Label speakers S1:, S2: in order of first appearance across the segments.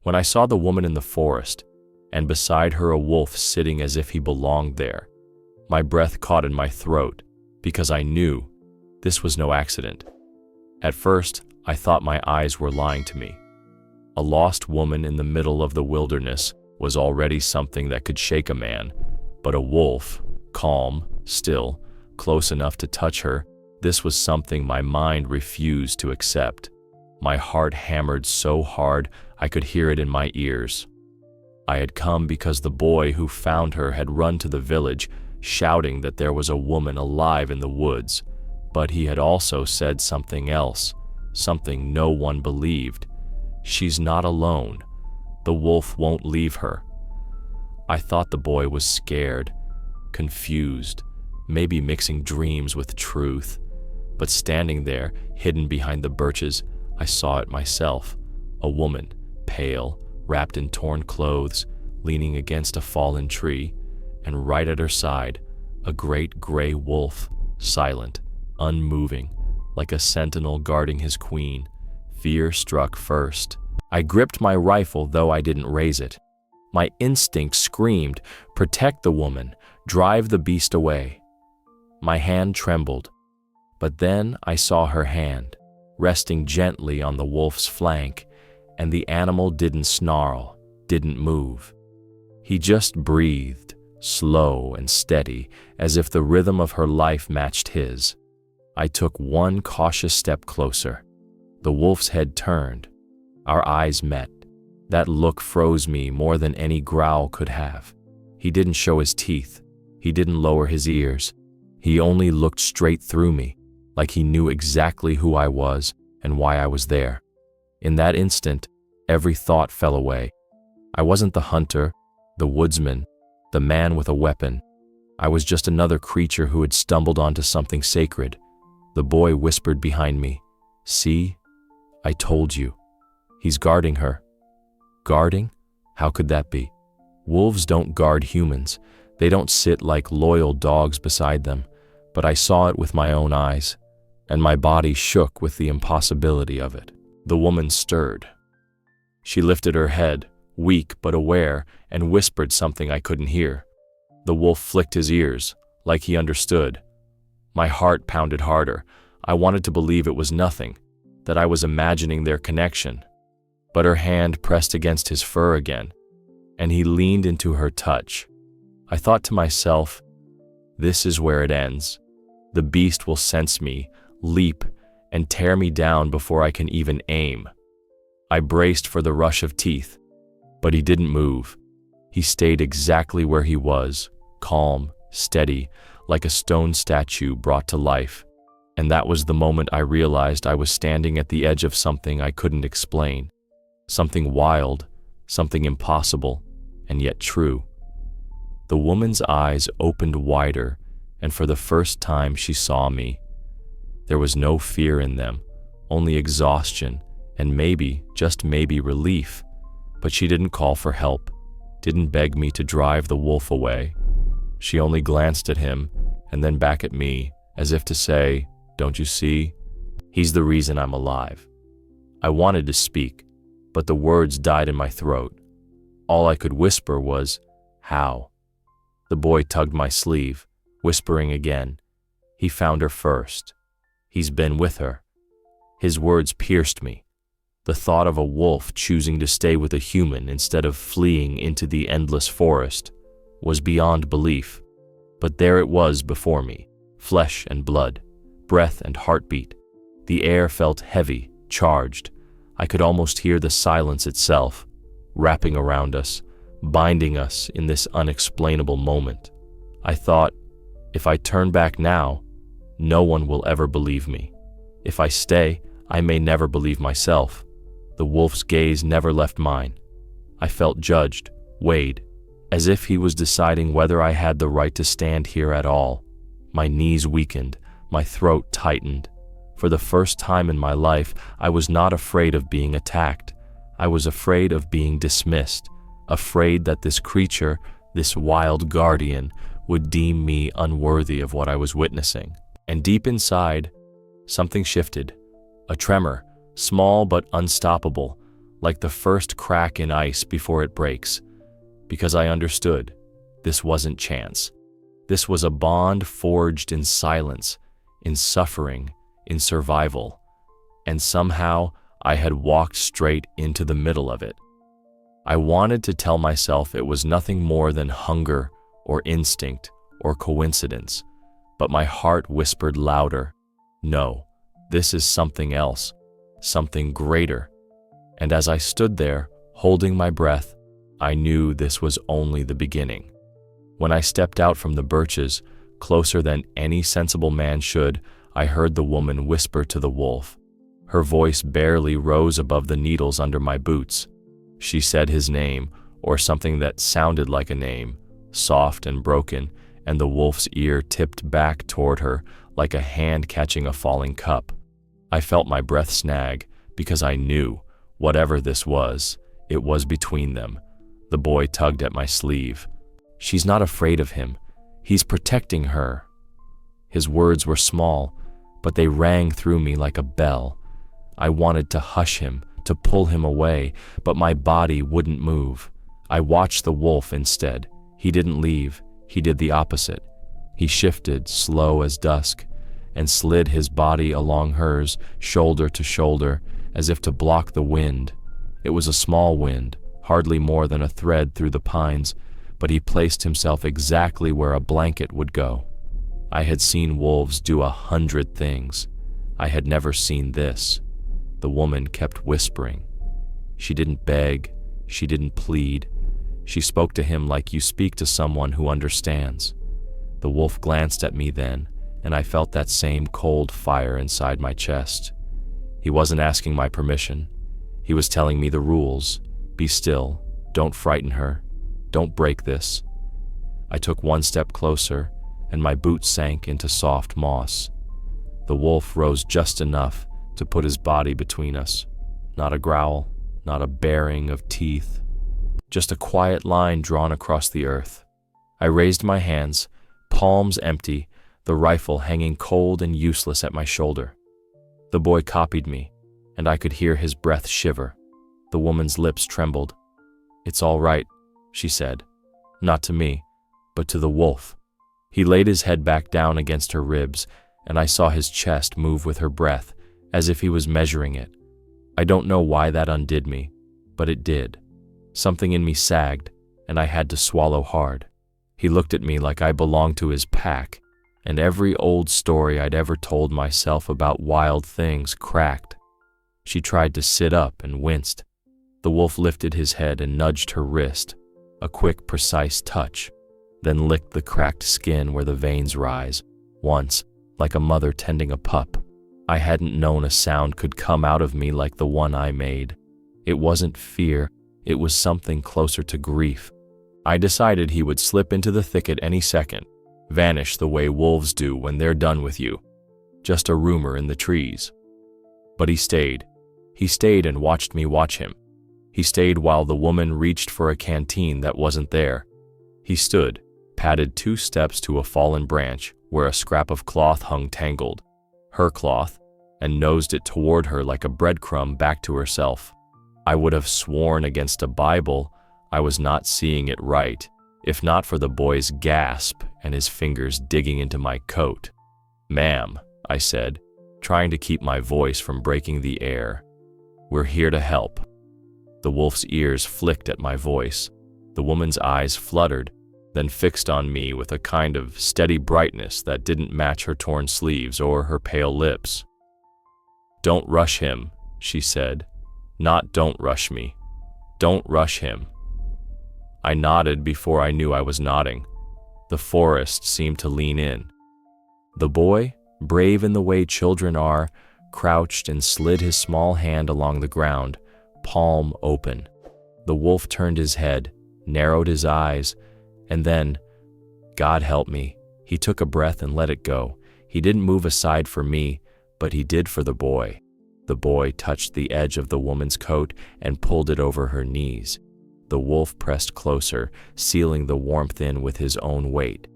S1: When I saw the woman in the forest, and beside her a wolf sitting as if he belonged there, my breath caught in my throat because I knew this was no accident. At first, I thought my eyes were lying to me. A lost woman in the middle of the wilderness was already something that could shake a man, but a wolf, calm, still, close enough to touch her, this was something my mind refused to accept. My heart hammered so hard I could hear it in my ears. I had come because the boy who found her had run to the village, shouting that there was a woman alive in the woods, but he had also said something else, something no one believed. She's not alone. The wolf won't leave her. I thought the boy was scared, confused, maybe mixing dreams with truth. But standing there, hidden behind the birches, I saw it myself. A woman, pale, wrapped in torn clothes, leaning against a fallen tree, and right at her side, a great gray wolf, silent, unmoving, like a sentinel guarding his queen. Fear struck first. I gripped my rifle, though I didn't raise it. My instinct screamed, protect the woman, drive the beast away. My hand trembled, but then I saw her hand, resting gently on the wolf's flank, and the animal didn't snarl, didn't move. He just breathed, slow and steady, as if the rhythm of her life matched his. I took one cautious step closer. The wolf's head turned. Our eyes met. That look froze me more than any growl could have. He didn't show his teeth. He didn't lower his ears. He only looked straight through me, like he knew exactly who I was and why I was there. In that instant, every thought fell away. I wasn't the hunter, the woodsman, the man with a weapon. I was just another creature who had stumbled onto something sacred. The boy whispered behind me, "See? I told you. He's guarding her." Guarding? How could that be? Wolves don't guard humans. They don't sit like loyal dogs beside them. But I saw it with my own eyes, and my body shook with the impossibility of it. The woman stirred. She lifted her head, weak but aware, and whispered something I couldn't hear. The wolf flicked his ears, like he understood. My heart pounded harder. I wanted to believe it was nothing, that I was imagining their connection. But her hand pressed against his fur again, and he leaned into her touch. I thought to myself, this is where it ends. The beast will sense me, leap, and tear me down before I can even aim. I braced for the rush of teeth, but he didn't move. He stayed exactly where he was, calm, steady, like a stone statue brought to life. And that was the moment I realized I was standing at the edge of something I couldn't explain. Something wild, something impossible, and yet true. The woman's eyes opened wider, and for the first time she saw me. There was no fear in them, only exhaustion, and maybe, just maybe, relief. But she didn't call for help, didn't beg me to drive the wolf away. She only glanced at him, and then back at me, as if to say, "Don't you see? He's the reason I'm alive." I wanted to speak, but the words died in my throat. All I could whisper was, "How?" The boy tugged my sleeve, whispering again, "He found her first. He's been with her." His words pierced me. The thought of a wolf choosing to stay with a human instead of fleeing into the endless forest was beyond belief. But there it was before me, flesh and blood, breath and heartbeat. The air felt heavy, charged. I could almost hear the silence itself, wrapping around us, binding us in this unexplainable moment. I thought, if I turn back now, no one will ever believe me. If I stay, I may never believe myself. The wolf's gaze never left mine. I felt judged, weighed, as if he was deciding whether I had the right to stand here at all. My knees weakened, my throat tightened. For the first time in my life, I was not afraid of being attacked. I was afraid of being dismissed, afraid that this creature, this wild guardian, would deem me unworthy of what I was witnessing. And deep inside, something shifted. A tremor, small but unstoppable, like the first crack in ice before it breaks, because I understood this wasn't chance. This was a bond forged in silence, in suffering, in survival, and somehow I had walked straight into the middle of it. I wanted to tell myself it was nothing more than hunger or instinct or coincidence, but my heart whispered louder, no, this is something else, something greater. And as I stood there, holding my breath, I knew this was only the beginning. When I stepped out from the birches, closer than any sensible man should, I heard the woman whisper to the wolf. Her voice barely rose above the needles under my boots. She said his name, or something that sounded like a name, soft and broken, and the wolf's ear tipped back toward her like a hand catching a falling cup. I felt my breath snag because I knew, whatever this was, it was between them. The boy tugged at my sleeve. She's not afraid of him. He's protecting her. His words were small, but they rang through me like a bell. I wanted to hush him, to pull him away, but my body wouldn't move. I watched the wolf instead. He didn't leave. He did the opposite. He shifted, slow as dusk, and slid his body along hers, shoulder to shoulder, as if to block the wind. It was a small wind, hardly more than a thread through the pines, but he placed himself exactly where a blanket would go. I had seen wolves do 100 things. I had never seen this. The woman kept whispering. She didn't beg. She didn't plead. She spoke to him like you speak to someone who understands. The wolf glanced at me then, and I felt that same cold fire inside my chest. He wasn't asking my permission. He was telling me the rules. Be still. Don't frighten her. Don't break this. I took one step closer, and my boot sank into soft moss. The wolf rose just enough to put his body between us. Not a growl, not a baring of teeth, just a quiet line drawn across the earth. I raised my hands, palms empty, the rifle hanging cold and useless at my shoulder. The boy copied me, and I could hear his breath shiver. The woman's lips trembled. "It's all right," she said. Not to me, but to the wolf. He laid his head back down against her ribs, and I saw his chest move with her breath, as if he was measuring it. I don't know why that undid me, but it did. Something in me sagged, and I had to swallow hard. He looked at me like I belonged to his pack, and every old story I'd ever told myself about wild things cracked. She tried to sit up and winced. The wolf lifted his head and nudged her wrist, a quick, precise touch, then licked the cracked skin where the veins rise, once, like a mother tending a pup. I hadn't known a sound could come out of me like the one I made. It wasn't fear, it was something closer to grief. I decided he would slip into the thicket any second, vanish the way wolves do when they're done with you. Just a rumor in the trees. But he stayed. He stayed and watched me watch him. He stayed while the woman reached for a canteen that wasn't there. He stood, padded 2 steps to a fallen branch where a scrap of cloth hung tangled, her cloth, and nosed it toward her like a breadcrumb back to herself. I would have sworn against a Bible I was not seeing it right, if not for the boy's gasp and his fingers digging into my coat. "Ma'am," I said, trying to keep my voice from breaking the air. "We're here to help." The wolf's ears flicked at my voice. The woman's eyes fluttered, then fixed on me with a kind of steady brightness that didn't match her torn sleeves or her pale lips. "Don't rush him," she said. Not "don't rush me." Don't rush him. I nodded before I knew I was nodding. The forest seemed to lean in. The boy, brave in the way children are, crouched and slid his small hand along the ground, palm open. The wolf turned his head, narrowed his eyes, and then, God help me, he took a breath and let it go. He didn't move aside for me, but he did for the boy. The boy touched the edge of the woman's coat and pulled it over her knees. The wolf pressed closer, sealing the warmth in with his own weight.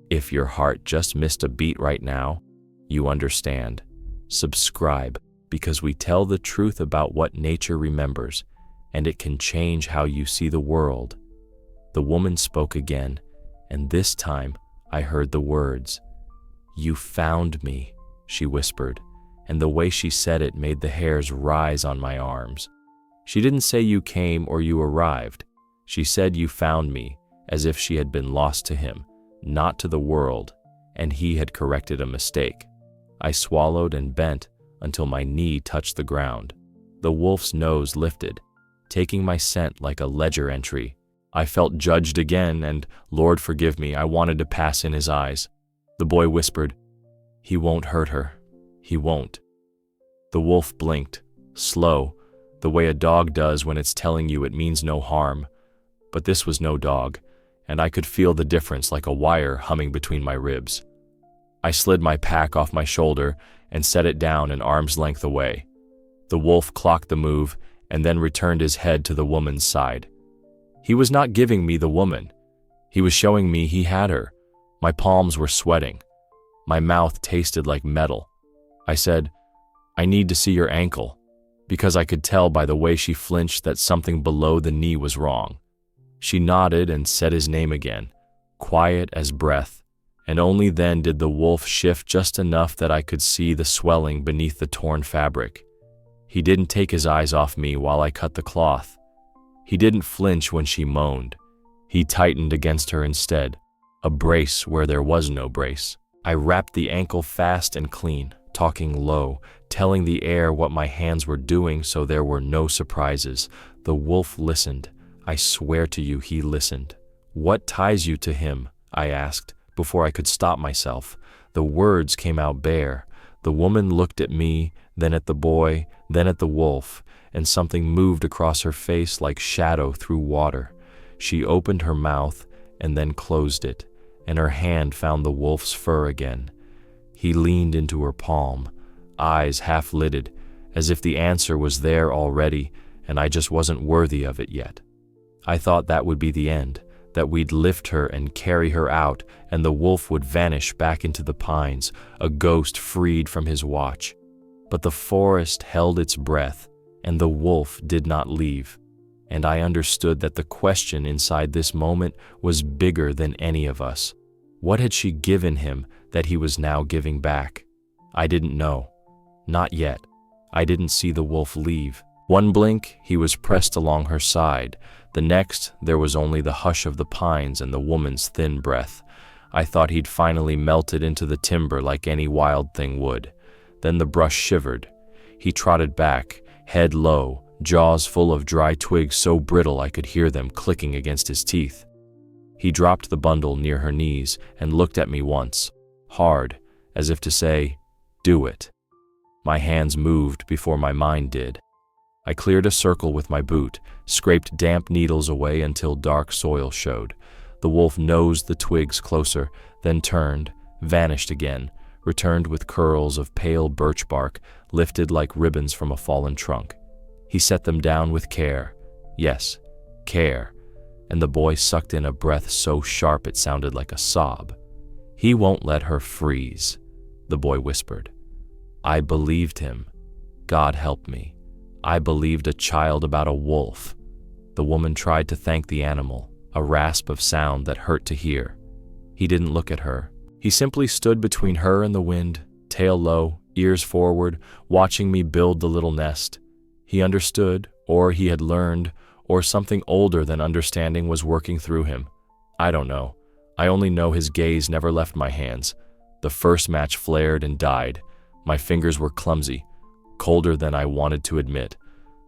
S1: If your heart just missed a beat right now, you understand. Subscribe, because we tell the truth about what nature remembers, and it can change how you see the world." The woman spoke again, and this time I heard the words. "You found me," she whispered, and the way she said it made the hairs rise on my arms. She didn't say you came or you arrived. She said you found me, as if she had been lost to him, not to the world, and he had corrected a mistake. I swallowed and bent until my knee touched the ground. The wolf's nose lifted, taking my scent like a ledger entry. I felt judged again, and, Lord forgive me, I wanted to pass in his eyes. The boy whispered, "He won't hurt her. He won't." The wolf blinked, slow, the way a dog does when it's telling you it means no harm. But this was no dog, and I could feel the difference like a wire humming between my ribs. I slid my pack off my shoulder and set it down an arm's length away. The wolf clocked the move and then returned his head to the woman's side. He was not giving me the woman. He was showing me he had her. My palms were sweating. My mouth tasted like metal. I said, "I need to see your ankle," because I could tell by the way she flinched that something below the knee was wrong. She nodded and said his name again, quiet as breath, and only then did the wolf shift just enough that I could see the swelling beneath the torn fabric. He didn't take his eyes off me while I cut the cloth. He didn't flinch when she moaned. He tightened against her instead, a brace where there was no brace. I wrapped the ankle fast and clean, talking low, telling the air what my hands were doing so there were no surprises. The wolf listened. I swear to you, he listened. "What ties you to him?" I asked, before I could stop myself. The words came out bare. The woman looked at me, then at the boy, then at the wolf, and something moved across her face like shadow through water. She opened her mouth and then closed it, and her hand found the wolf's fur again. He leaned into her palm, eyes half-lidded, as if the answer was there already and I just wasn't worthy of it yet. I thought that would be the end, that we'd lift her and carry her out, and the wolf would vanish back into the pines, a ghost freed from his watch. But the forest held its breath, and the wolf did not leave. And I understood that the question inside this moment was bigger than any of us. What had she given him that he was now giving back? I didn't know. Not yet. I didn't see the wolf leave. One blink, he was pressed along her side. The next, there was only the hush of the pines and the woman's thin breath. I thought he'd finally melted into the timber like any wild thing would. Then the brush shivered. He trotted back, head low, jaws full of dry twigs so brittle I could hear them clicking against his teeth. He dropped the bundle near her knees and looked at me once, hard, as if to say, "Do it." My hands moved before my mind did. I cleared a circle with my boot, scraped damp needles away until dark soil showed. The wolf nosed the twigs closer, then turned, vanished again, returned with curls of pale birch bark lifted like ribbons from a fallen trunk. He set them down with care. Yes, care. And the boy sucked in a breath so sharp it sounded like a sob. "He won't let her freeze," the boy whispered. I believed him. God help me. I believed a child about a wolf. The woman tried to thank the animal, a rasp of sound that hurt to hear. He didn't look at her. He simply stood between her and the wind, tail low, ears forward, watching me build the little nest. He understood, or he had learned, or something older than understanding was working through him. I don't know. I only know his gaze never left my hands. The first match flared and died. My fingers were clumsy, colder than I wanted to admit.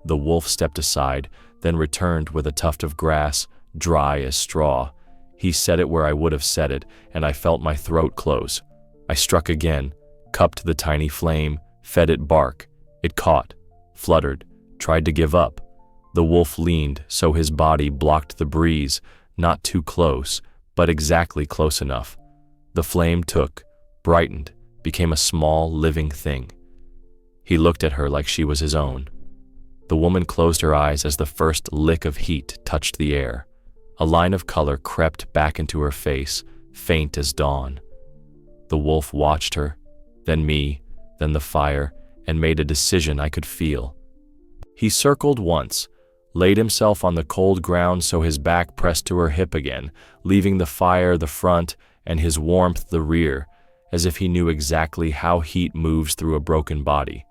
S1: The wolf stepped aside, then returned with a tuft of grass, dry as straw. He set it where I would have set it, and I felt my throat close. I struck again, cupped the tiny flame, fed it bark. It caught, fluttered, tried to give up. The wolf leaned so his body blocked the breeze, not too close, but exactly close enough. The flame took, brightened, became a small, living thing. He looked at her like she was his own. The woman closed her eyes as the first lick of heat touched the air. A line of color crept back into her face, faint as dawn. The wolf watched her, then me, then the fire, and made a decision I could feel. He circled once, laid himself on the cold ground so his back pressed to her hip again, leaving the fire the front and his warmth the rear, as if he knew exactly how heat moves through a broken body.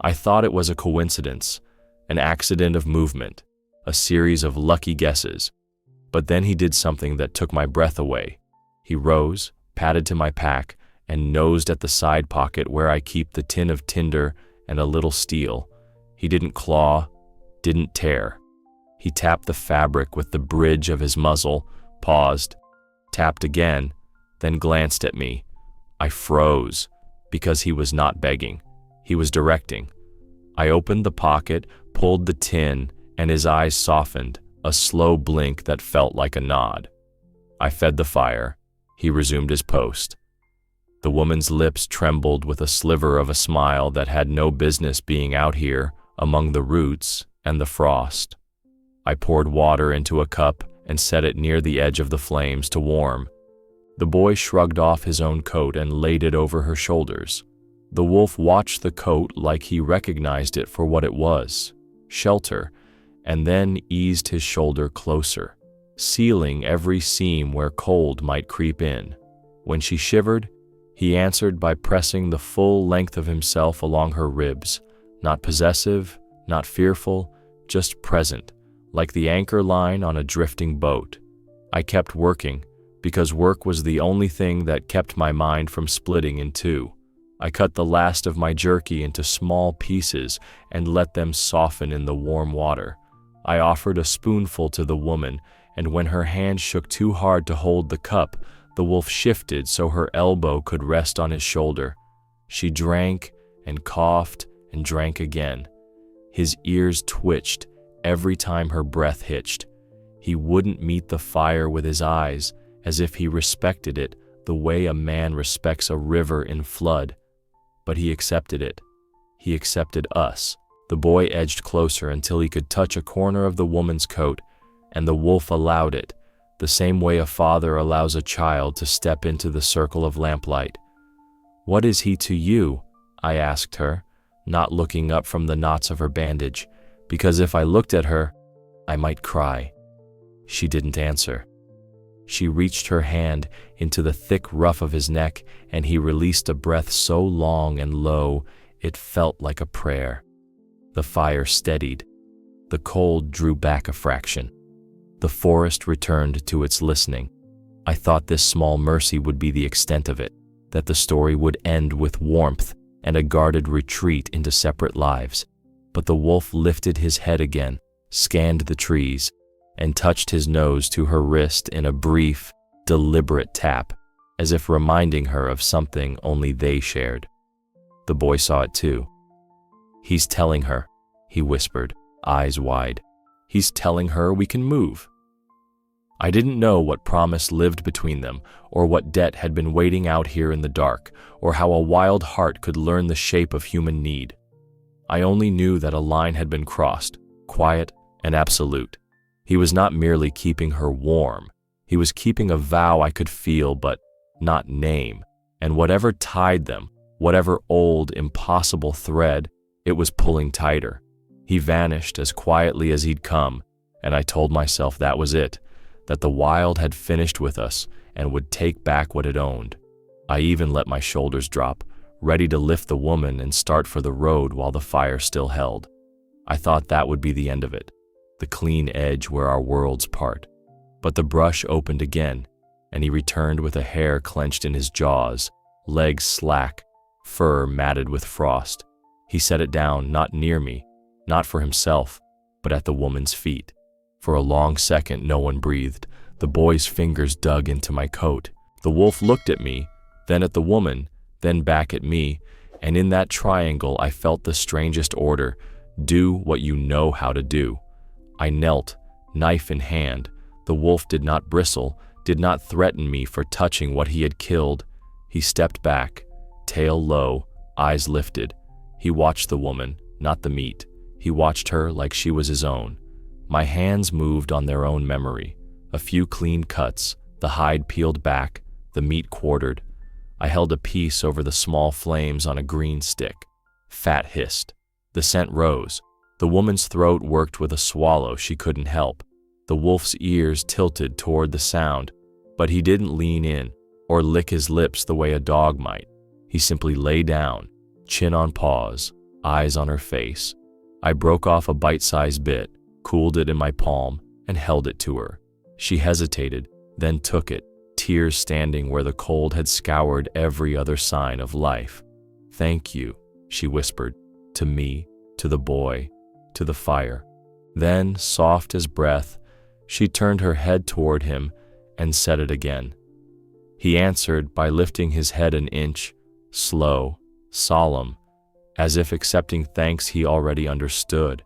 S1: I thought it was a coincidence, an accident of movement, a series of lucky guesses. But then he did something that took my breath away. He rose, padded to my pack, and nosed at the side pocket where I keep the tin of tinder and a little steel. He didn't claw, didn't tear. He tapped the fabric with the bridge of his muzzle, paused, tapped again, then glanced at me. I froze, because he was not begging. He was directing. I opened the pocket, pulled the tin, and his eyes softened, a slow blink that felt like a nod. I fed the fire. He resumed his post. The woman's lips trembled with a sliver of a smile that had no business being out here among the roots and the frost. I poured water into a cup and set it near the edge of the flames to warm. The boy shrugged off his own coat and laid it over her shoulders. The wolf watched the coat like he recognized it for what it was, shelter, and then eased his shoulder closer, sealing every seam where cold might creep in. When she shivered, he answered by pressing the full length of himself along her ribs, not possessive, not fearful, just present, like the anchor line on a drifting boat. I kept working, because work was the only thing that kept my mind from splitting in two. I cut the last of my jerky into small pieces and let them soften in the warm water. I offered a spoonful to the woman, and when her hand shook too hard to hold the cup, the wolf shifted so her elbow could rest on his shoulder. She drank and coughed and drank again. His ears twitched every time her breath hitched. He wouldn't meet the fire with his eyes, as if he respected it the way a man respects a river in flood. But he accepted it. He accepted us. The boy edged closer until he could touch a corner of the woman's coat, and the wolf allowed it, the same way a father allows a child to step into the circle of lamplight. "What is he to you?" I asked her, not looking up from the knots of her bandage, because if I looked at her, I might cry. She didn't answer. She reached her hand into the thick ruff of his neck, and he released a breath so long and low it felt like a prayer. The fire steadied. The cold drew back a fraction. The forest returned to its listening. I thought this small mercy would be the extent of it, that the story would end with warmth and a guarded retreat into separate lives. But the wolf lifted his head again, scanned the trees, and touched his nose to her wrist in a brief, deliberate tap, as if reminding her of something only they shared. The boy saw it too. "He's telling her," he whispered, eyes wide. "He's telling her we can move." I didn't know what promise lived between them, or what debt had been waiting out here in the dark, or how a wild heart could learn the shape of human need. I only knew that a line had been crossed, quiet and absolute. He was not merely keeping her warm. He was keeping a vow I could feel but not name, and whatever tied them, whatever old, impossible thread, it was pulling tighter. He vanished as quietly as he'd come, and I told myself that was it, that the wild had finished with us and would take back what it owned. I even let my shoulders drop, ready to lift the woman and start for the road while the fire still held. I thought that would be the end of it, the clean edge where our worlds part. But the brush opened again, and he returned with a hair clenched in his jaws, legs slack, fur matted with frost. He set it down, not near me, not for himself, but at the woman's feet. For a long second, no one breathed. The boy's fingers dug into my coat. The wolf looked at me, then at the woman, then back at me, and in that triangle I felt the strangest order: do what you know how to do. I knelt, knife in hand. The wolf did not bristle, did not threaten me for touching what he had killed. He stepped back, tail low, eyes lifted. He watched the woman, not the meat. He watched her like she was his own. My hands moved on their own memory. A few clean cuts, the hide peeled back, the meat quartered. I held a piece over the small flames on a green stick. Fat hissed. The scent rose. The woman's throat worked with a swallow she couldn't help. The wolf's ears tilted toward the sound, but he didn't lean in or lick his lips the way a dog might. He simply lay down, chin on paws, eyes on her face. I broke off a bite-sized bit, cooled it in my palm, and held it to her. She hesitated, then took it, tears standing where the cold had scoured every other sign of life. "Thank you," she whispered, to me, to the boy, to the fire. Then, soft as breath, she turned her head toward him and said it again. He answered by lifting his head an inch, slow, solemn, as if accepting thanks he already understood.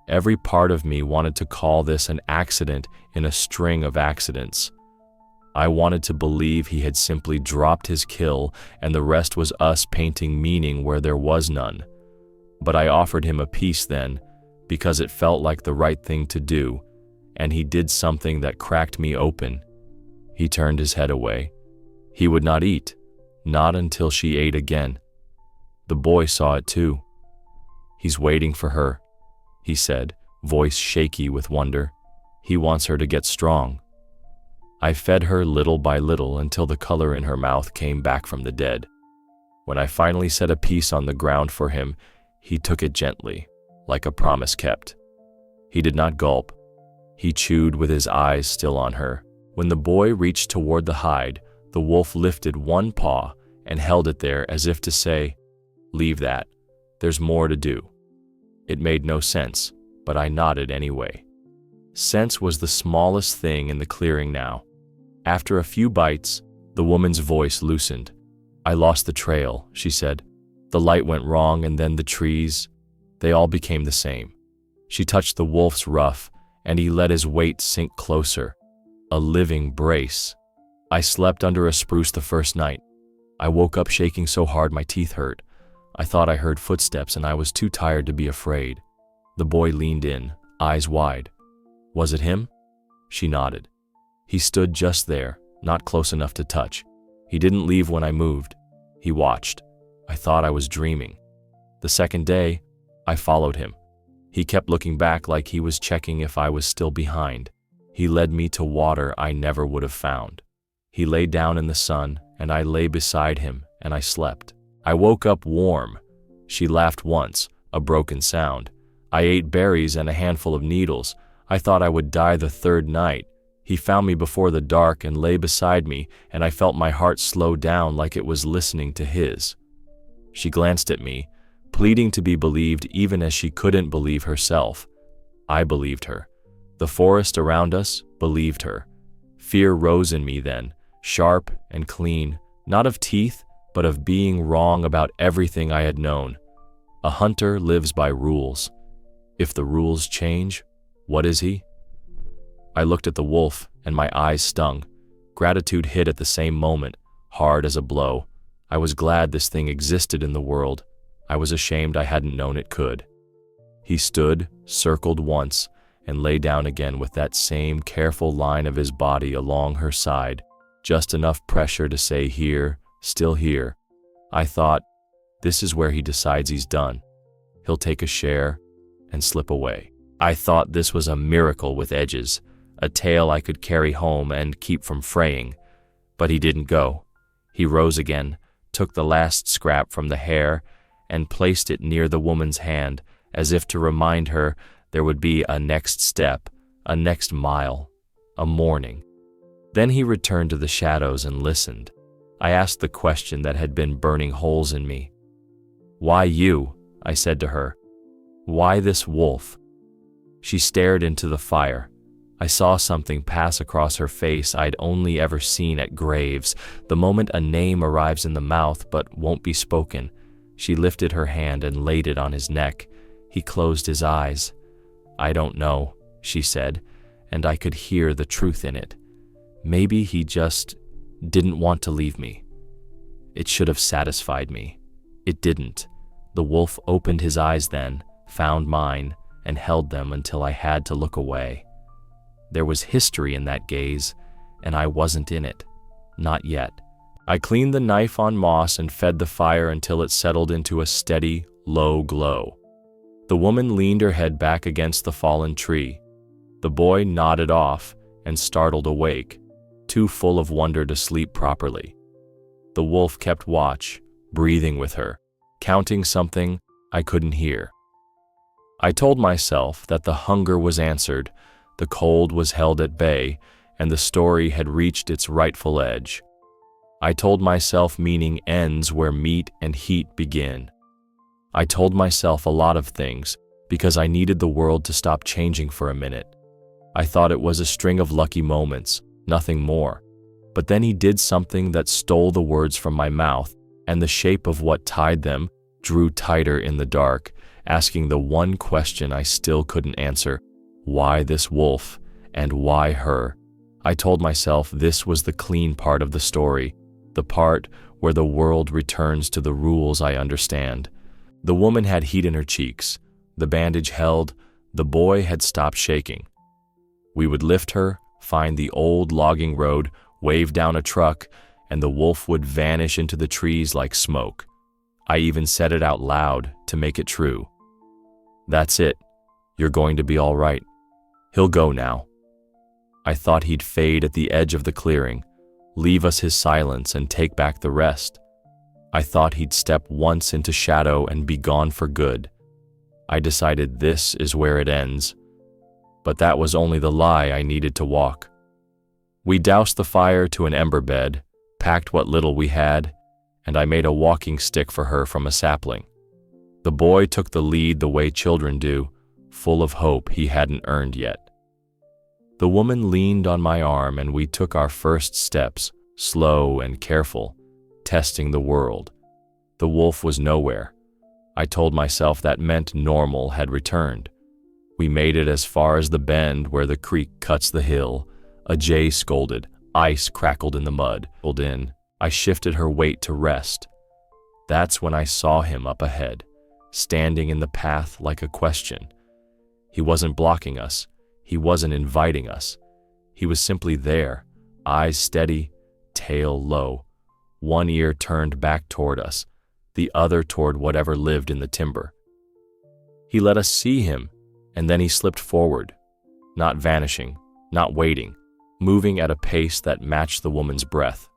S1: Every part of me wanted to call this an accident in a string of accidents. I wanted to believe he had simply dropped his kill and the rest was us painting meaning where there was none. But I offered him a piece then, because it felt like the right thing to do, and he did something that cracked me open. He turned his head away. He would not eat, not until she ate again. The boy saw it too. "He's waiting for her," he said, voice shaky with wonder. "He wants her to get strong." I fed her little by little until the color in her mouth came back from the dead. When I finally set a piece on the ground for him, he took it gently, like a promise kept. He did not gulp. He chewed with his eyes still on her. When the boy reached toward the hide, the wolf lifted one paw and held it there as if to say, "Leave that. There's more to do." It made no sense, but I nodded anyway. Sense was the smallest thing in the clearing now. After a few bites, the woman's voice loosened. "I lost the trail," she said. "The light went wrong and then the trees, they all became the same." She touched the wolf's ruff and he let his weight sink closer. A living brace. I slept under a spruce the first night. I woke up shaking so hard my teeth hurt. I thought I heard footsteps and I was too tired to be afraid. The boy leaned in, eyes wide. "Was it him?" She nodded. He stood just there, not close enough to touch. He didn't leave when I moved. He watched. I thought I was dreaming. The second day, I followed him. He kept looking back like he was checking if I was still behind. He led me to water I never would have found. He lay down in the sun, and I lay beside him, and I slept. I woke up warm. She laughed once, a broken sound. I ate berries and a handful of needles. I thought I would die the third night. He found me before the dark and lay beside me, and I felt my heart slow down like it was listening to his. She glanced at me, pleading to be believed even as she couldn't believe herself. I believed her. The forest around us believed her. Fear rose in me then, sharp and clean, not of teeth, but of being wrong about everything I had known. A hunter lives by rules. If the rules change, what is he? I looked at the wolf, and my eyes stung. Gratitude hit at the same moment, hard as a blow. I was glad this thing existed in the world. I was ashamed I hadn't known it could. He stood, circled once, and lay down again with that same careful line of his body along her side, just enough pressure to say here, still here. I thought, this is where he decides he's done. He'll take a share and slip away. I thought this was a miracle with edges, a tail I could carry home and keep from fraying. But he didn't go. He rose again, took the last scrap from the hair, and placed it near the woman's hand, as if to remind her there would be a next step, a next mile, a morning. Then he returned to the shadows and listened. I asked the question that had been burning holes in me. "Why you?" I said to her. "Why this wolf?" She stared into the fire. I saw something pass across her face I'd only ever seen at graves, the moment a name arrives in the mouth but won't be spoken. She lifted her hand and laid it on his neck. He closed his eyes. "I don't know," she said, and I could hear the truth in it. Maybe he just didn't want to leave me. It should have satisfied me. It didn't. The wolf opened his eyes then, found mine, and held them until I had to look away. There was history in that gaze, and I wasn't in it. Not yet. I cleaned the knife on moss and fed the fire until it settled into a steady, low glow. The woman leaned her head back against the fallen tree. The boy nodded off and startled awake, too full of wonder to sleep properly. The wolf kept watch, breathing with her, counting something I couldn't hear. I told myself that the hunger was answered, the cold was held at bay, and the story had reached its rightful edge. I told myself meaning ends where meat and heat begin. I told myself a lot of things because I needed the world to stop changing for a minute. I thought it was a string of lucky moments, nothing more. But then he did something that stole the words from my mouth, and the shape of what tied them drew tighter in the dark, asking the one question I still couldn't answer: why this wolf, and why her? I told myself this was the clean part of the story, the part where the world returns to the rules I understand. The woman had heat in her cheeks, the bandage held, the boy had stopped shaking. We would lift her, find the old logging road, wave down a truck, and the wolf would vanish into the trees like smoke. I even said it out loud to make it true. That's it. You're going to be all right. He'll go now. I thought he'd fade at the edge of the clearing, leave us his silence and take back the rest. I thought he'd step once into shadow and be gone for good. I decided this is where it ends. But that was only the lie I needed to walk. We doused the fire to an ember bed, packed what little we had, and I made a walking stick for her from a sapling. The boy took the lead the way children do, full of hope he hadn't earned yet. The woman leaned on my arm and we took our first steps, slow and careful, testing the world. The wolf was nowhere. I told myself that meant normal had returned. We made it as far as the bend where the creek cuts the hill. A jay scolded, ice crackled in the mud. Pulled in, I shifted her weight to rest. That's when I saw him up ahead, standing in the path like a question. He wasn't blocking us. He wasn't inviting us. He was simply there, eyes steady, tail low, one ear turned back toward us, the other toward whatever lived in the timber. He let us see him, and then he slipped forward, not vanishing, not waiting, moving at a pace that matched the woman's breath.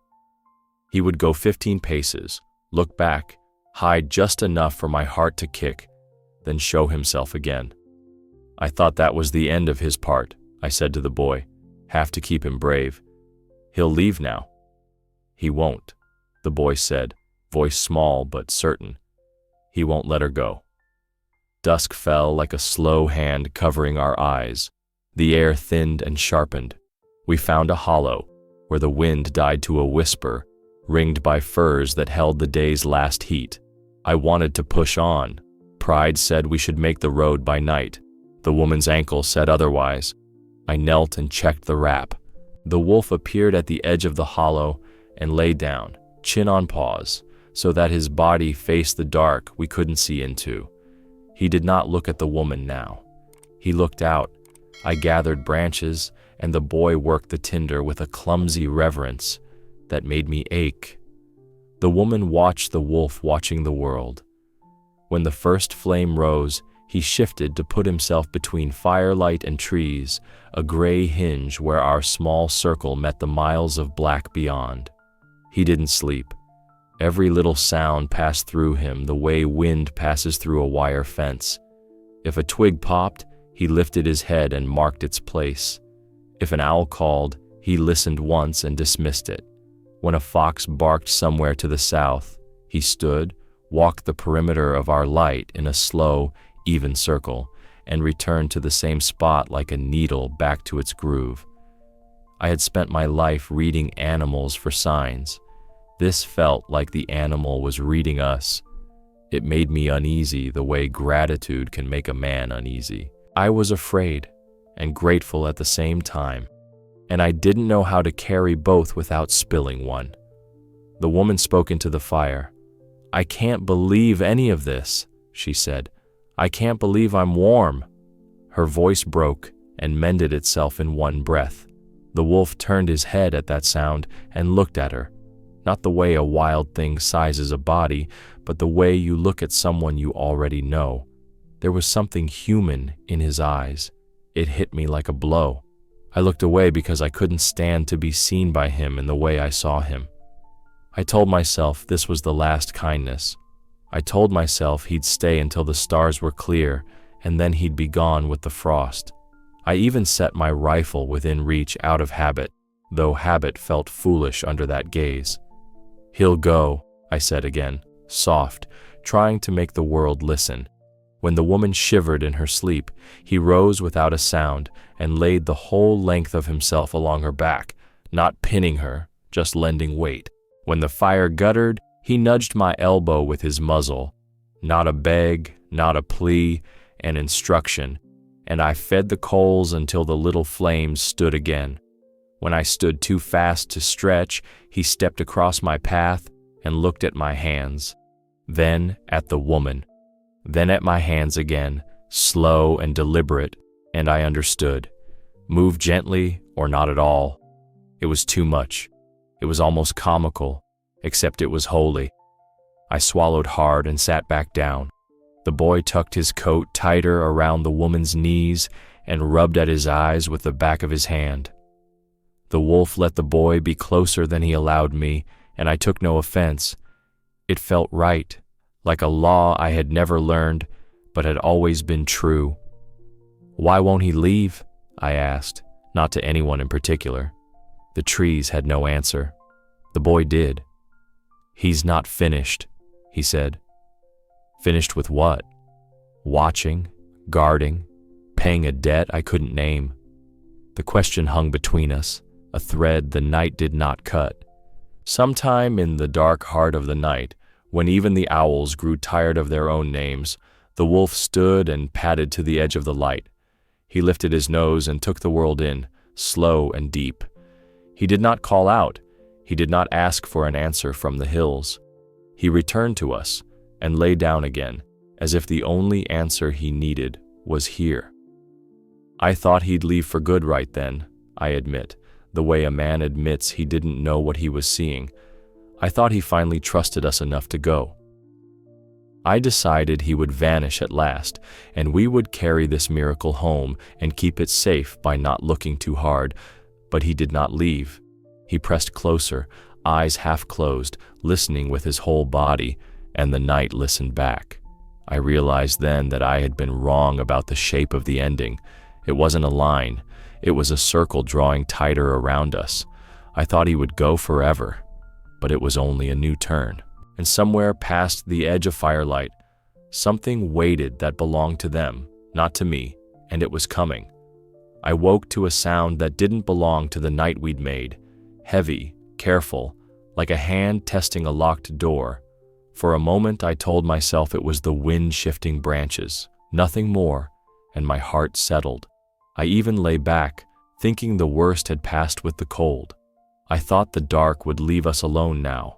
S1: He would go 15 paces, look back, hide just enough for my heart to kick, then show himself again. I thought that was the end of his part, I said to the boy. Have to keep him brave. He'll leave now. He won't, the boy said, voice small but certain. He won't let her go. Dusk fell like a slow hand covering our eyes. The air thinned and sharpened. We found a hollow where the wind died to a whisper, ringed by firs that held the day's last heat. I wanted to push on. Pride said we should make the road by night. The woman's ankle said otherwise. I knelt and checked the wrap. The wolf appeared at the edge of the hollow and lay down, chin on paws, so that his body faced the dark we couldn't see into. He did not look at the woman now. He looked out. I gathered branches, and the boy worked the tinder with a clumsy reverence that made me ache. The woman watched the wolf watching the world. When the first flame rose, he shifted to put himself between firelight and trees, a gray hinge where our small circle met the miles of black beyond. He didn't sleep. Every little sound passed through him the way wind passes through a wire fence. If a twig popped, he lifted his head and marked its place. If an owl called, he listened once and dismissed it. When a fox barked somewhere to the south, he stood, walked the perimeter of our light in a slow, even circle, and returned to the same spot like a needle back to its groove. I had spent my life reading animals for signs. This felt like the animal was reading us. It made me uneasy the way gratitude can make a man uneasy. I was afraid and grateful at the same time, and I didn't know how to carry both without spilling one. The woman spoke into the fire. "I can't believe any of this," she said. "I can't believe I'm warm." Her voice broke and mended itself in one breath. The wolf turned his head at that sound and looked at her, not the way a wild thing sizes a body, but the way you look at someone you already know. There was something human in his eyes. It hit me like a blow. I looked away because I couldn't stand to be seen by him in the way I saw him. I told myself this was the last kindness. I told myself he'd stay until the stars were clear, and then he'd be gone with the frost. I even set my rifle within reach out of habit, though habit felt foolish under that gaze. "He'll go," I said again, soft, trying to make the world listen. When the woman shivered in her sleep, he rose without a sound and laid the whole length of himself along her back, not pinning her, just lending weight. When the fire guttered, he nudged my elbow with his muzzle. Not a beg, not a plea, an instruction, and I fed the coals until the little flames stood again. When I stood too fast to stretch, he stepped across my path and looked at my hands, then at the woman, then at my hands again, slow and deliberate, and I understood. Move gently or not at all. It was too much. It was almost comical, except it was holy. I swallowed hard and sat back down. The boy tucked his coat tighter around the woman's knees and rubbed at his eyes with the back of his hand. The wolf let the boy be closer than he allowed me, and I took no offense. It felt right, like a law I had never learned, but had always been true. "Why won't he leave?" I asked, not to anyone in particular. The trees had no answer. The boy did. "He's not finished," he said. Finished with what? Watching, guarding, paying a debt I couldn't name. The question hung between us, a thread the night did not cut. Sometime in the dark heart of the night, when even the owls grew tired of their own names, the wolf stood and padded to the edge of the light. He lifted his nose and took the world in, slow and deep. He did not call out. He did not ask for an answer from the hills. He returned to us and lay down again, as if the only answer he needed was here. I thought he'd leave for good right then, I admit, the way a man admits he didn't know what he was seeing. I thought he finally trusted us enough to go. I decided he would vanish at last, and we would carry this miracle home and keep it safe by not looking too hard, but he did not leave. He pressed closer, eyes half closed, listening with his whole body, and the night listened back. I realized then that I had been wrong about the shape of the ending. It wasn't a line. It was a circle drawing tighter around us. I thought he would go forever, but it was only a new turn. And somewhere past the edge of firelight, something waited that belonged to them, not to me, and it was coming. I woke to a sound that didn't belong to the night we'd made, heavy, careful, like a hand testing a locked door. For a moment I told myself it was the wind shifting branches, nothing more, and my heart settled. I even lay back, thinking the worst had passed with the cold. I thought the dark would leave us alone now,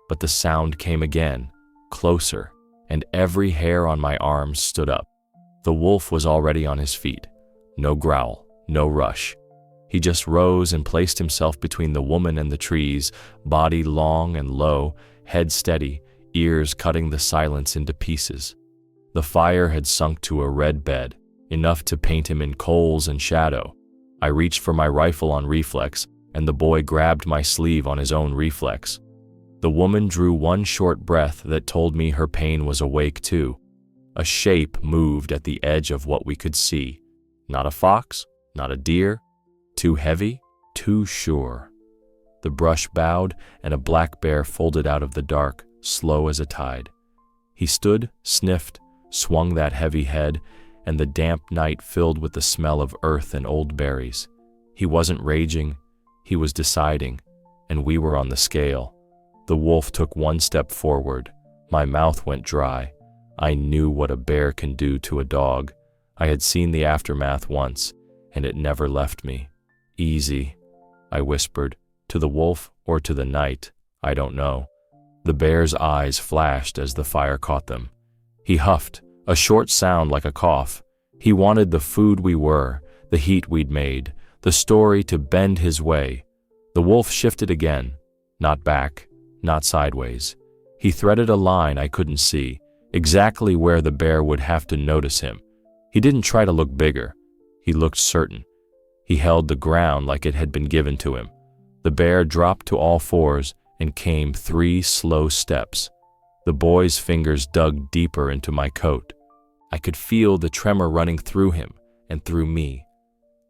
S1: but the sound came again, closer, and every hair on my arms stood up. The wolf was already on his feet. No growl, no rush. He just rose and placed himself between the woman and the trees, body long and low, head steady, ears cutting the silence into pieces. The fire had sunk to a red bed, enough to paint him in coals and shadow. I reached for my rifle on reflex, and the boy grabbed my sleeve on his own reflex. The woman drew one short breath that told me her pain was awake too. A shape moved at the edge of what we could see. Not a fox, not a deer. Too heavy, too sure. The brush bowed, and a black bear folded out of the dark, slow as a tide. He stood, sniffed, swung that heavy head, and the damp night filled with the smell of earth and old berries. He wasn't raging, he was deciding, and we were on the scale. The wolf took one step forward. My mouth went dry. I knew what a bear can do to a dog. I had seen the aftermath once, and it never left me. "Easy," I whispered, to the wolf or to the night, I don't know. The bear's eyes flashed as the fire caught them. He huffed, a short sound like a cough. He wanted the food we were, the heat we'd made, the story to bend his way. The wolf shifted again, not back, not sideways. He threaded a line I couldn't see, exactly where the bear would have to notice him. He didn't try to look bigger. He looked certain. He held the ground like it had been given to him. The bear dropped to all fours and came 3 slow steps. The boy's fingers dug deeper into my coat. I could feel the tremor running through him and through me.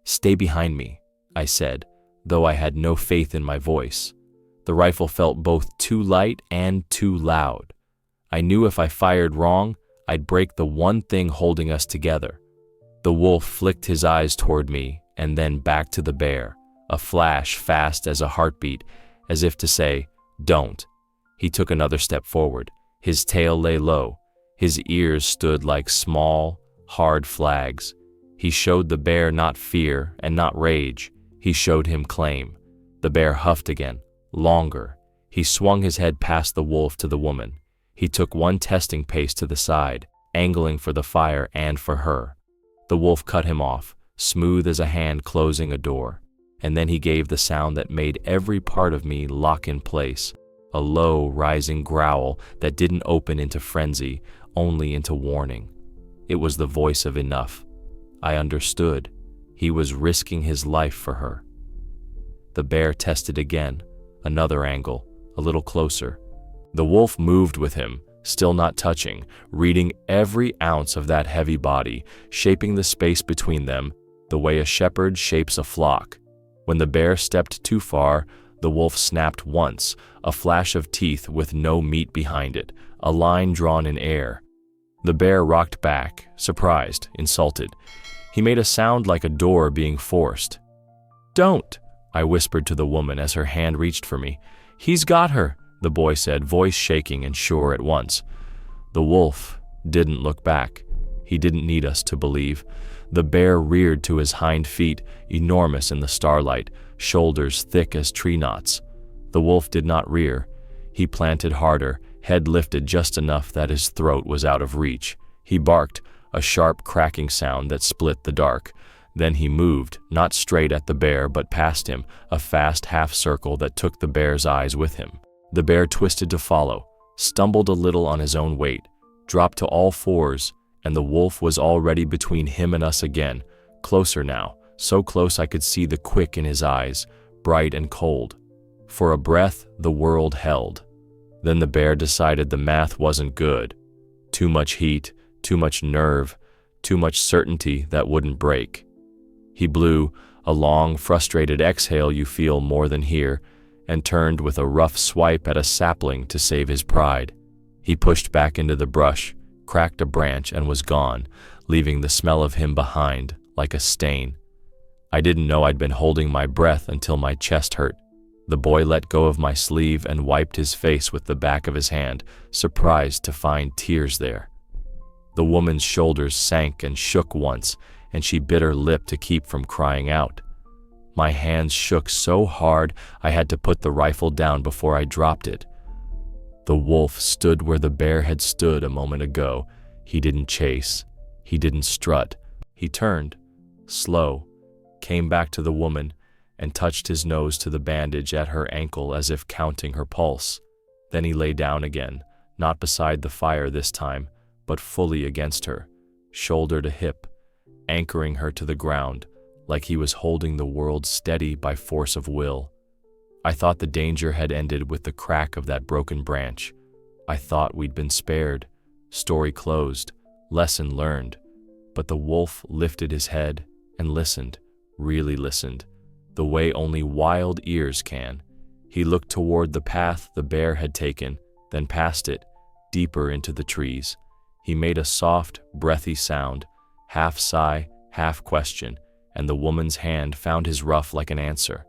S1: "Stay behind me," I said, though I had no faith in my voice. The rifle felt both too light and too loud. I knew if I fired wrong, I'd break the one thing holding us together. The wolf flicked his eyes toward me and then back to the bear, a flash fast as a heartbeat, as if to say, "Don't." He took another step forward. His tail lay low. His ears stood like small, hard flags. He showed the bear not fear and not rage. He showed him claim. The bear huffed again, longer. He swung his head past the wolf to the woman. He took one testing pace to the side, angling for the fire and for her. The wolf cut him off, smooth as a hand closing a door. And then he gave the sound that made every part of me lock in place, a low, rising growl that didn't open into frenzy, only into warning. It was the voice of enough. I understood. He was risking his life for her. The bear tested again, another angle, a little closer. The wolf moved with him, still not touching, reading every ounce of that heavy body, shaping the space between them the way a shepherd shapes a flock. When the bear stepped too far, the wolf snapped once, a flash of teeth with no meat behind it, a line drawn in air. The bear rocked back, surprised, insulted. He made a sound like a door being forced. "Don't," I whispered to the woman as her hand reached for me. "He's got her," the boy said, voice shaking and sure at once. The wolf didn't look back. He didn't need us to believe. The bear reared to his hind feet, enormous in the starlight, shoulders thick as tree knots. The wolf did not rear. He planted harder, head lifted just enough that his throat was out of reach. He barked, a sharp cracking sound that split the dark. Then he moved, not straight at the bear but past him, a fast half-circle that took the bear's eyes with him. The bear twisted to follow, stumbled a little on his own weight, dropped to all fours, and the wolf was already between him and us again, closer now, so close I could see the quick in his eyes, bright and cold. For a breath, the world held. Then the bear decided the math wasn't good. Too much heat, too much nerve, too much certainty that wouldn't break. He blew, a long, frustrated exhale you feel more than hear, and turned with a rough swipe at a sapling to save his pride. He pushed back into the brush, cracked a branch and was gone, leaving the smell of him behind, like a stain. I didn't know I'd been holding my breath until my chest hurt. The boy let go of my sleeve and wiped his face with the back of his hand, surprised to find tears there. The woman's shoulders sank and shook once, and she bit her lip to keep from crying out. My hands shook so hard I had to put the rifle down before I dropped it. The wolf stood where the bear had stood a moment ago. He didn't chase. He didn't strut. He turned, slow, came back to the woman, and touched his nose to the bandage at her ankle as if counting her pulse. Then he lay down again, not beside the fire this time, but fully against her, shoulder to hip, anchoring her to the ground, like he was holding the world steady by force of will. I thought the danger had ended with the crack of that broken branch. I thought we'd been spared, story closed, lesson learned. But the wolf lifted his head and listened, really listened, the way only wild ears can. He looked toward the path the bear had taken, then past it, deeper into the trees. He made a soft, breathy sound, half sigh, half question, and the woman's hand found his ruff like an answer.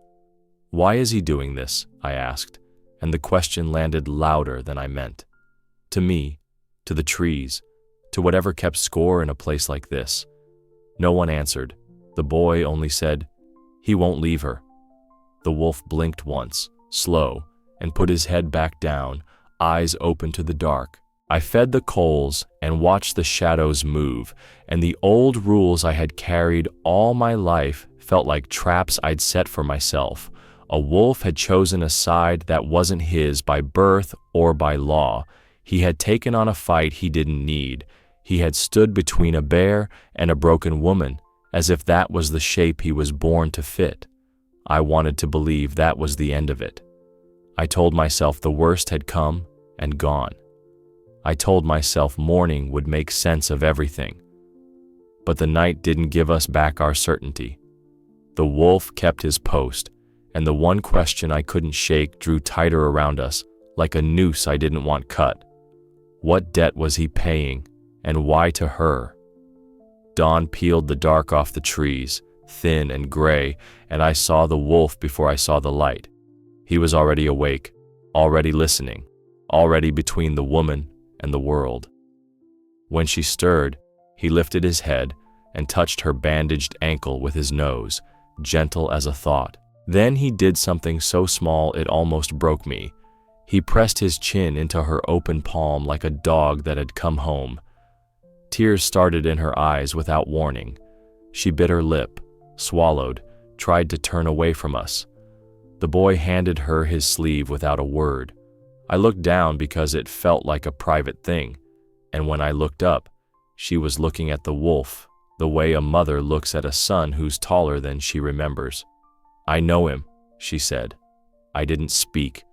S1: "Why is he doing this?" I asked, and the question landed louder than I meant. To me, to the trees, to whatever kept score in a place like this. No one answered. The boy only said, "He won't leave her." The wolf blinked once, slow, and put his head back down, eyes open to the dark. I fed the coals and watched the shadows move, and the old rules I had carried all my life felt like traps I'd set for myself. A wolf had chosen a side that wasn't his by birth or by law. He had taken on a fight he didn't need. He had stood between a bear and a broken woman, as if that was the shape he was born to fit. I wanted to believe that was the end of it. I told myself the worst had come and gone. I told myself morning would make sense of everything. But the night didn't give us back our certainty. The wolf kept his post, and the one question I couldn't shake drew tighter around us, like a noose I didn't want cut. What debt was he paying, and why to her? Dawn peeled the dark off the trees, thin and gray, and I saw the wolf before I saw the light. He was already awake, already listening, already between the woman and the world. When she stirred, he lifted his head and touched her bandaged ankle with his nose, gentle as a thought. Then he did something so small it almost broke me. He pressed his chin into her open palm like a dog that had come home. Tears started in her eyes without warning. She bit her lip, swallowed, tried to turn away from us. The boy handed her his sleeve without a word. I looked down because it felt like a private thing, and when I looked up, she was looking at the wolf, the way a mother looks at a son who's taller than she remembers. "I know him," she said. I didn't speak.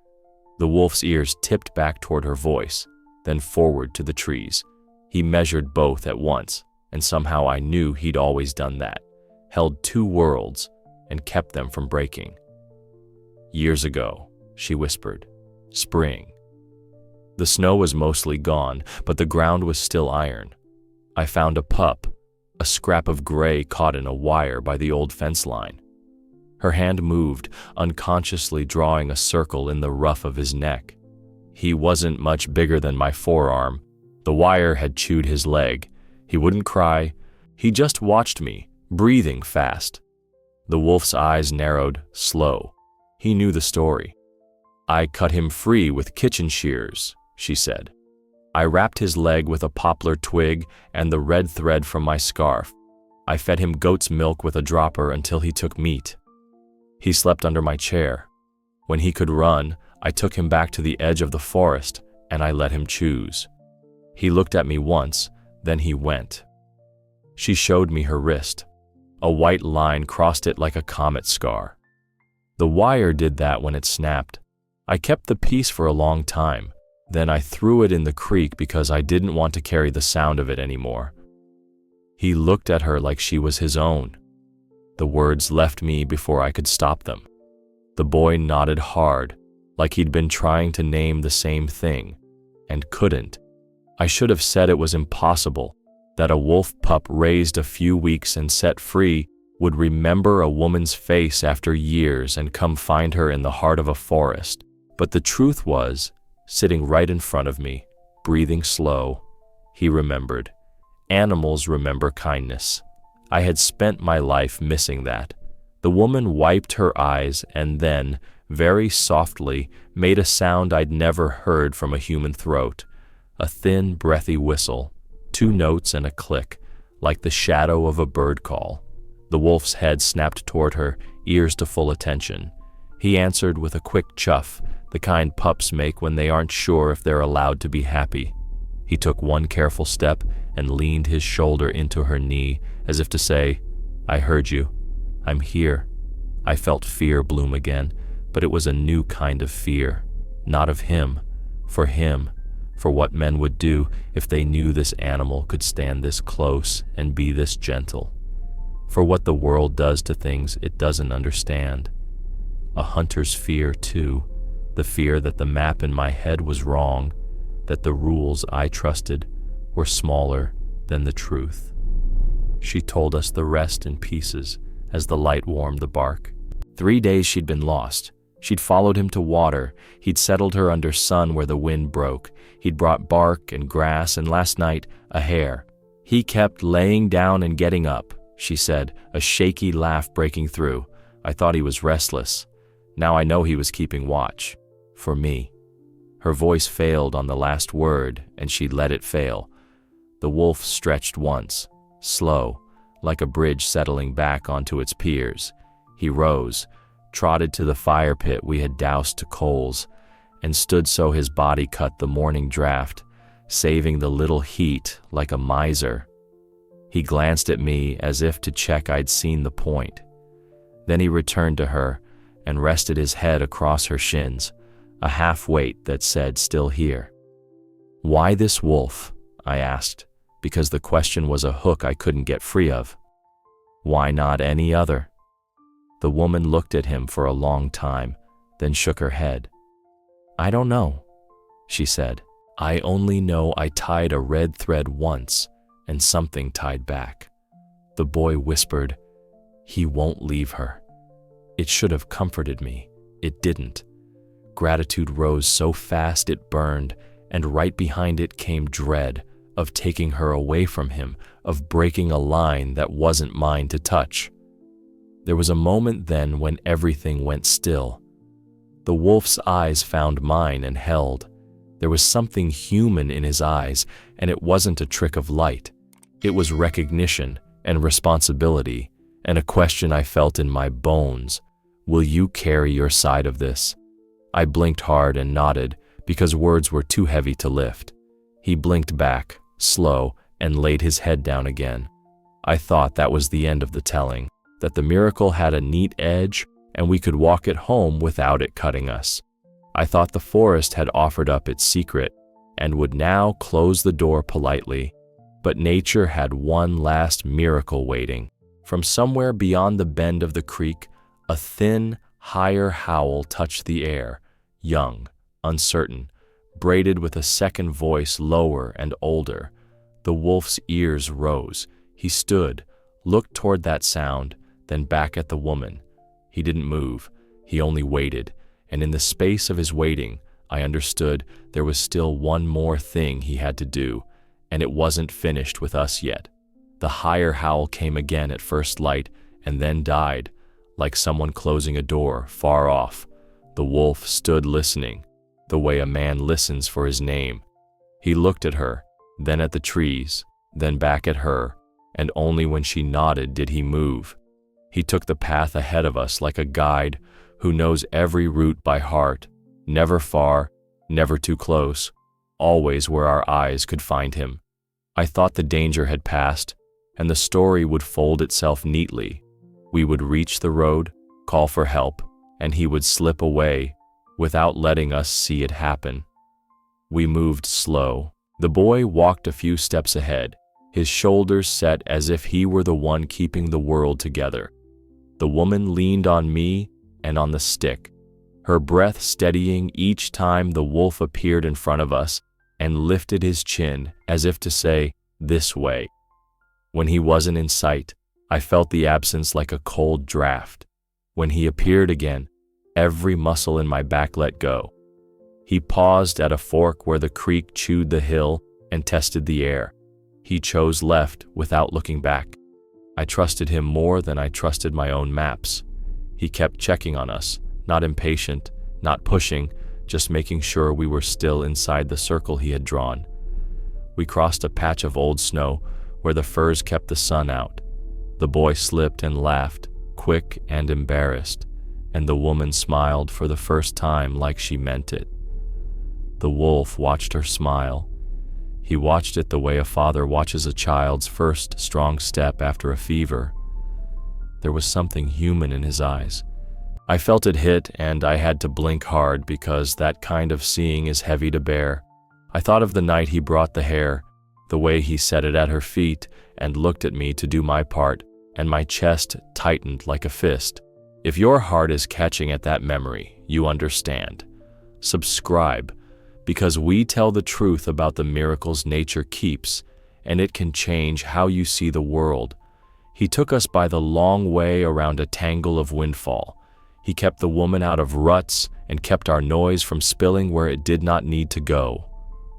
S1: The wolf's ears tipped back toward her voice, then forward to the trees. He measured both at once, and somehow I knew he'd always done that, held two worlds and kept them from breaking. "Years ago," she whispered. "Spring." The snow was mostly gone, but the ground was still iron. I found a pup, a scrap of gray caught in a wire by the old fence line. Her hand moved, unconsciously drawing a circle in the ruff of his neck. He wasn't much bigger than my forearm. The wire had chewed his leg. He wouldn't cry. He just watched me, breathing fast. The wolf's eyes narrowed, slow. He knew the story. "I cut him free with kitchen shears," she said. "I wrapped his leg with a poplar twig and the red thread from my scarf. I fed him goat's milk with a dropper until he took meat. He slept under my chair. When he could run, I took him back to the edge of the forest and I let him choose. He looked at me once, then he went." She showed me her wrist. A white line crossed it like a comet scar. The wire did that when it snapped. I kept the piece for a long time. Then I threw it in the creek because I didn't want to carry the sound of it anymore. He looked at her like she was his own. The words left me before I could stop them. The boy nodded hard, like he'd been trying to name the same thing, and couldn't. I should have said it was impossible, that a wolf pup raised a few weeks and set free would remember a woman's face after years and come find her in the heart of a forest. But the truth was, sitting right in front of me, breathing slow, he remembered. Animals remember kindness. I had spent my life missing that. The woman wiped her eyes and then, very softly, made a sound I'd never heard from a human throat. A thin, breathy whistle, 2 notes and a click, like the shadow of a bird call. The wolf's head snapped toward her, ears to full attention. He answered with a quick chuff, the kind pups make when they aren't sure if they're allowed to be happy. He took one careful step and leaned his shoulder into her knee, as if to say, "I heard you. I'm here." I felt fear bloom again, but it was a new kind of fear. Not of him, for what men would do if they knew this animal could stand this close and be this gentle. For what the world does to things it doesn't understand. A hunter's fear, too, the fear that the map in my head was wrong, that the rules I trusted were smaller than the truth. She told us the rest in pieces as the light warmed the bark. 3 days she'd been lost. She'd followed him to water. He'd settled her under sun where the wind broke. He'd brought bark and grass, and last night, a hare. He kept laying down and getting up, she said, a shaky laugh breaking through. I thought he was restless. Now I know he was keeping watch. For me. Her voice failed on the last word, and she let it fail. The wolf stretched once, slow, like a bridge settling back onto its piers. He rose, trotted to the fire pit we had doused to coals, and stood so his body cut the morning draft, saving the little heat like a miser. He glanced at me as if to check I'd seen the point. Then he returned to her and rested his head across her shins, a half-weight that said, "Still here." "Why this wolf?" I asked, because the question was a hook I couldn't get free of. "Why not any other?" The woman looked at him for a long time, then shook her head. "I don't know," she said. "I only know I tied a red thread once, and something tied back." The boy whispered, "He won't leave her." It should have comforted me. It didn't. Gratitude rose so fast it burned, and right behind it came dread of taking her away from him, of breaking a line that wasn't mine to touch. There was a moment then when everything went still. The wolf's eyes found mine and held. There was something human in his eyes, and it wasn't a trick of light. It was recognition and responsibility, and a question I felt in my bones. Will you carry your side of this? I blinked hard and nodded, because words were too heavy to lift. He blinked back, slow, and laid his head down again. I thought that was the end of the telling, that the miracle had a neat edge, and we could walk it home without it cutting us. I thought the forest had offered up its secret, and would now close the door politely. But nature had one last miracle waiting. From somewhere beyond the bend of the creek, a thin, higher howl touched the air, young, uncertain, braided with a second voice lower and older. The wolf's ears rose. He stood, looked toward that sound, then back at the woman. He didn't move. He only waited, and in the space of his waiting, I understood there was still one more thing he had to do, and it wasn't finished with us yet. The higher howl came again at first light and then died, like someone closing a door far off. The wolf stood listening, the way a man listens for his name. He looked at her, then at the trees, then back at her, and only when she nodded did he move. He took the path ahead of us like a guide who knows every route by heart, never far, never too close, always where our eyes could find him. I thought the danger had passed, and the story would fold itself neatly. We would reach the road, call for help, and he would slip away without letting us see it happen. We moved slow. The boy walked a few steps ahead, his shoulders set as if he were the one keeping the world together. The woman leaned on me and on the stick, her breath steadying each time the wolf appeared in front of us and lifted his chin as if to say, "This way." When he wasn't in sight, I felt the absence like a cold draft. When he appeared again, every muscle in my back let go. He paused at a fork where the creek chewed the hill and tested the air. He chose left without looking back. I trusted him more than I trusted my own maps. He kept checking on us, not impatient, not pushing, just making sure we were still inside the circle he had drawn. We crossed a patch of old snow where the firs kept the sun out. The boy slipped and laughed, quick and embarrassed, and the woman smiled for the first time like she meant it. The wolf watched her smile. He watched it the way a father watches a child's first strong step after a fever. There was something human in his eyes. I felt it hit, and I had to blink hard because that kind of seeing is heavy to bear. I thought of the night he brought the hare, the way he set it at her feet and looked at me to do my part, and my chest tightened like a fist. If your heart is catching at that memory, you understand. Subscribe, because we tell the truth about the miracles nature keeps, and it can change how you see the world. He took us by the long way around a tangle of windfall. He kept the woman out of ruts and kept our noise from spilling where it did not need to go.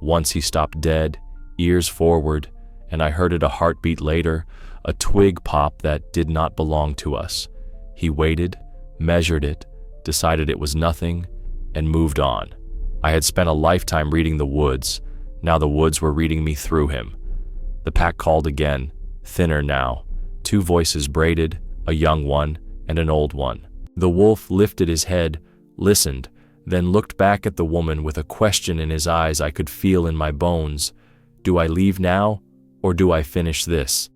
S1: Once he stopped dead, ears forward, and I heard it a heartbeat later, a twig pop that did not belong to us. He waited, measured it, decided it was nothing, and moved on. I had spent a lifetime reading the woods. Now the woods were reading me through him. The pack called again, thinner now. 2 voices braided, a young one and an old one. The wolf lifted his head, listened, then looked back at the woman with a question in his eyes I could feel in my bones. Do I leave now, or do I finish this?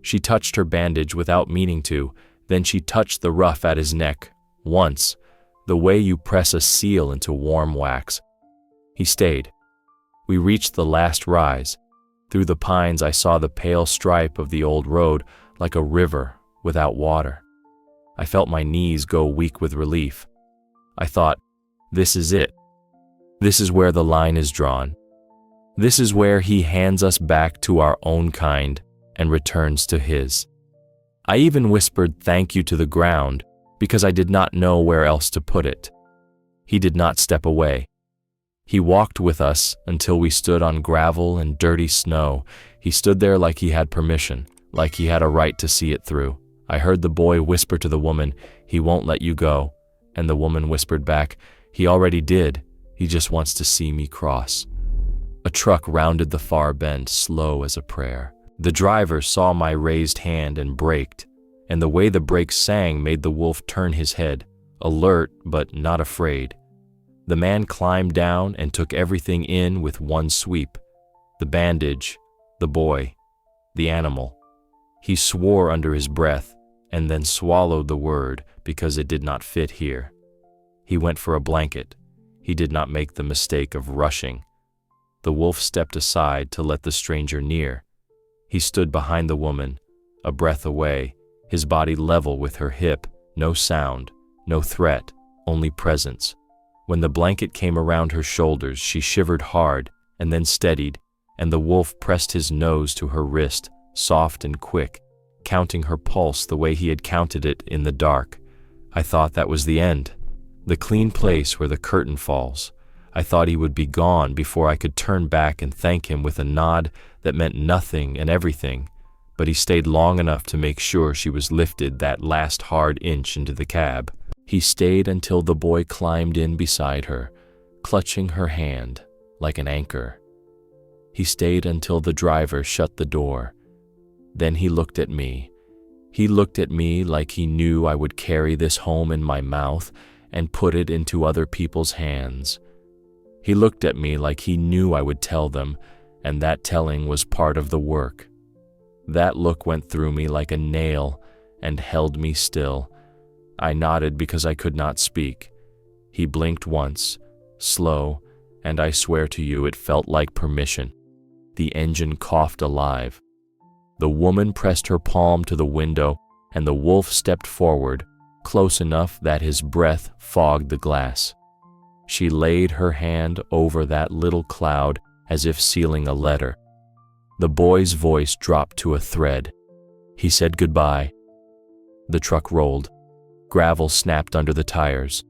S1: She touched her bandage without meaning to, then she touched the ruff at his neck, once, the way you press a seal into warm wax. He stayed. We reached the last rise. Through the pines I saw the pale stripe of the old road like a river without water. I felt my knees go weak with relief. I thought, this is it. This is where the line is drawn. This is where he hands us back to our own kind and returns to his. I even whispered thank you to the ground because I did not know where else to put it. He did not step away. He walked with us until we stood on gravel and dirty snow. He stood there like he had permission, like he had a right to see it through. I heard the boy whisper to the woman, "He won't let you go." And the woman whispered back, "He already did. He just wants to see me cross." A truck rounded the far bend, slow as a prayer. The driver saw my raised hand and braked, and the way the brakes sang made the wolf turn his head, alert but not afraid. The man climbed down and took everything in with one sweep. The bandage, the boy, the animal. He swore under his breath and then swallowed the word because it did not fit here. He went for a blanket. He did not make the mistake of rushing. The wolf stepped aside to let the stranger near. He stood behind the woman, a breath away, his body level with her hip, no sound, no threat, only presence. When the blanket came around her shoulders, she shivered hard and then steadied, and the wolf pressed his nose to her wrist, soft and quick, counting her pulse the way he had counted it in the dark. I thought that was the end, the clean place where the curtain falls. I thought he would be gone before I could turn back and thank him with a nod that meant nothing and everything, but he stayed long enough to make sure she was lifted that last hard inch into the cab. He stayed until the boy climbed in beside her, clutching her hand like an anchor. He stayed until the driver shut the door. Then he looked at me. He looked at me like he knew I would carry this home in my mouth and put it into other people's hands. He looked at me like he knew I would tell them, and that telling was part of the work. That look went through me like a nail and held me still. I nodded because I could not speak. He blinked once, slow, and I swear to you it felt like permission. The engine coughed alive. The woman pressed her palm to the window, and the wolf stepped forward, close enough that his breath fogged the glass. She laid her hand over that little cloud as if sealing a letter. The boy's voice dropped to a thread. He said goodbye. The truck rolled. Gravel snapped under the tires.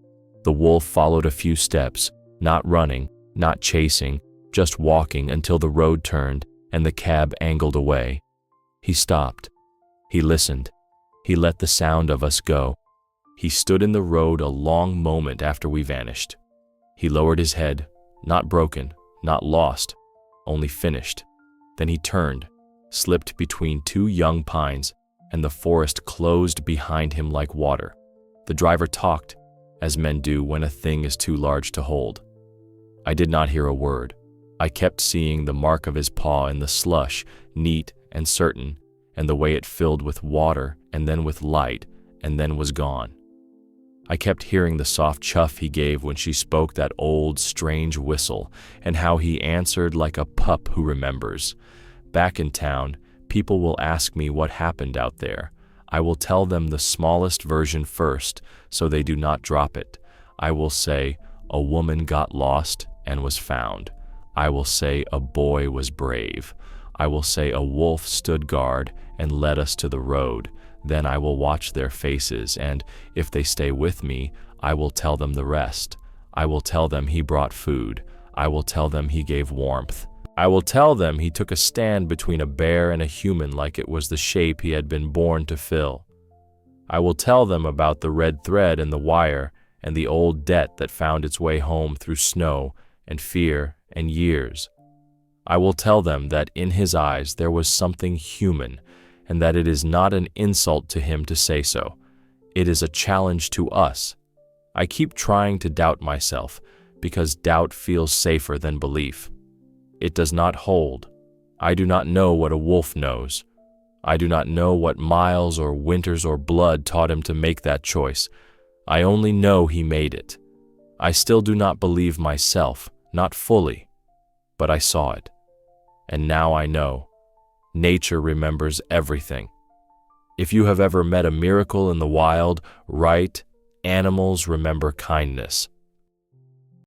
S1: The wolf followed a few steps, not running, not chasing, just walking until the road turned and the cab angled away. He stopped. He listened. He let the sound of us go. He stood in the road a long moment after we vanished. He lowered his head, not broken, not lost, only finished. Then he turned, slipped between two young pines, and the forest closed behind him like water. The driver talked, as men do when a thing is too large to hold. I did not hear a word. I kept seeing the mark of his paw in the slush, neat and certain, and the way it filled with water and then with light and then was gone. I kept hearing the soft chuff he gave when she spoke that old, strange whistle, and how he answered like a pup who remembers. Back in town, people will ask me what happened out there. I will tell them the smallest version first, so they do not drop it. I will say, a woman got lost and was found. I will say a boy was brave. I will say a wolf stood guard and led us to the road. Then I will watch their faces, and if they stay with me, I will tell them the rest. I will tell them he brought food. I will tell them he gave warmth. I will tell them he took a stand between a bear and a human like it was the shape he had been born to fill. I will tell them about the red thread and the wire and the old debt that found its way home through snow and fear and years. I will tell them that in his eyes there was something human, and that it is not an insult to him to say so. It is a challenge to us. I keep trying to doubt myself because doubt feels safer than belief. It does not hold. I do not know what a wolf knows. I do not know what miles or winters or blood taught him to make that choice. I only know he made it. I still do not believe myself, not fully, but I saw it. And now I know. Nature remembers everything. If you have ever met a miracle in the wild, animals remember kindness.